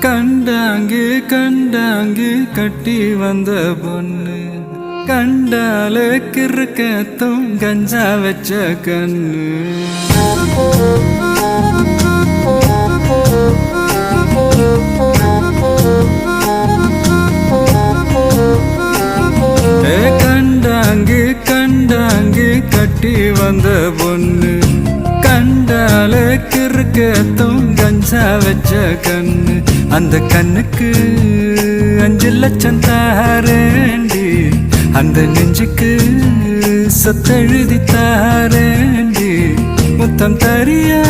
கண்டாங்கு கண்டாங்கு கட்டி வந்த பொண்ணு கண்டால கிறுக்கத்தும் கஞ்சா வச்ச கண்ணு. கண்டாங்கு கண்டாங்கு கட்டி வந்த பொண்ணு கண்டால கிறுக்கத்தும் கஞ்சா வச்ச கண்ணு. அந்த கண்ணுக்கு 5 லட்சம் தாரேண்டி, அந்த நெஞ்சுக்கு சொத்தெழுதி தாரேண்டி, முத்தம் தரியா